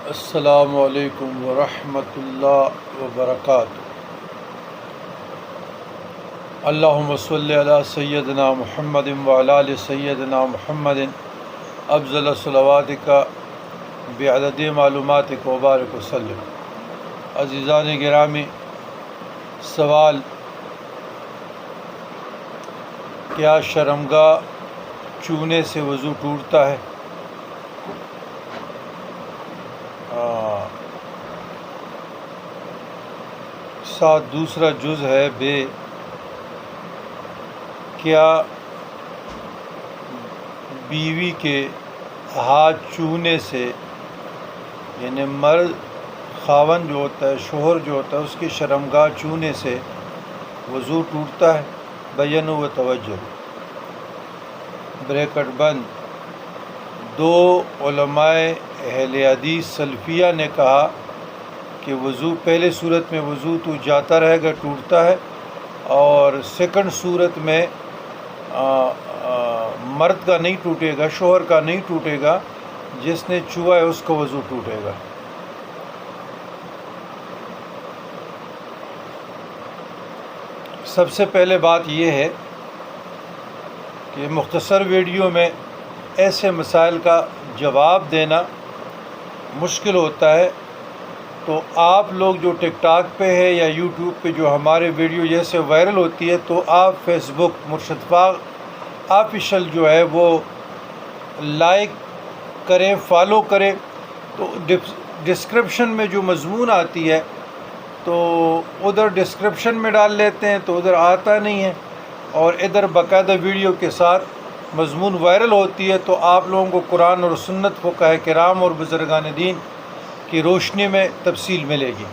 السلام علیکم ورحمۃ اللہ وبرکاتہ۔ اللہم صلی علی سیدنا محمد وعلی آل سیدنا محمد افضل صلواتک بعدد معلوماتک وبارک وسلم۔ عزیزان گرامی، سوال: کیا شرمگاہ چونے سے وضو ٹوٹتا ہے؟ ساتھ دوسرا جز ہے بے، کیا بیوی کے ہاتھ چونے سے، یعنی مرد خاوند جو ہوتا ہے، شوہر جو ہوتا ہے، اس کی شرمگاہ چونے سے وضو ٹوٹتا ہے؟ بیان و توجہ، بریکٹ بند۔ دو علماء اہل حدیث سلفیہ نے کہا کہ وضو پہلے صورت میں وضو تو جاتا رہے گا، ٹوٹتا ہے، اور سیکنڈ صورت میں مرد کا نہیں ٹوٹے گا، شوہر کا نہیں ٹوٹے گا، جس نے چھوا ہے اس کا وضو ٹوٹے گا۔ سب سے پہلے بات یہ ہے کہ مختصر ویڈیو میں ایسے مسائل کا جواب دینا مشکل ہوتا ہے، تو آپ لوگ جو ٹک ٹاک پہ ہے یا یوٹیوب پہ جو ہمارے ویڈیو جیسے وائرل ہوتی ہے، تو آپ فیس بک مرشد فاغ آفیشل جو ہے وہ لائک کریں، فالو کریں، تو ڈسکرپشن میں جو مضمون آتی ہے تو ادھر ڈسکرپشن میں ڈال لیتے ہیں تو ادھر آتا نہیں ہے، اور ادھر باقاعدہ ویڈیو کے ساتھ مضمون وائرل ہوتی ہے، تو آپ لوگوں کو قرآن اور سنت فقہاء کرام اور بزرگان دین کی روشنی میں تفصیل ملے گی۔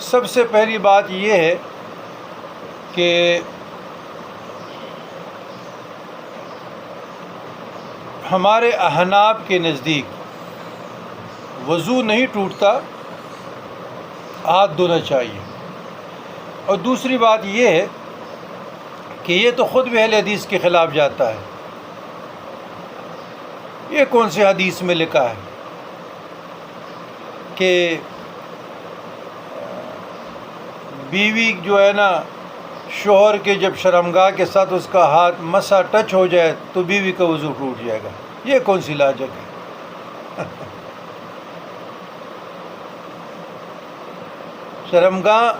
سب سے پہلی بات یہ ہے کہ ہمارے احناف کے نزدیک وضو نہیں ٹوٹتا، ہاتھ دھونا چاہیے۔ اور دوسری بات یہ ہے کہ یہ تو خود بھی اہل حدیث کے خلاف جاتا ہے۔ یہ کون سی حدیث میں لکھا ہے کہ بیوی جو ہے نا، شوہر کے جب شرمگاہ کے ساتھ اس کا ہاتھ مسا ٹچ ہو جائے تو بیوی کا وضو ٹوٹ جائے گا؟ یہ کون سی لاجک ہے؟ شرمگاہ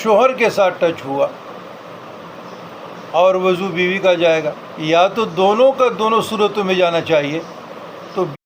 شوہر کے ساتھ ٹچ ہوا اور وضو بیوی کا جائے گا، یا تو دونوں کا دونوں صورتوں میں جانا چاہیے۔ تو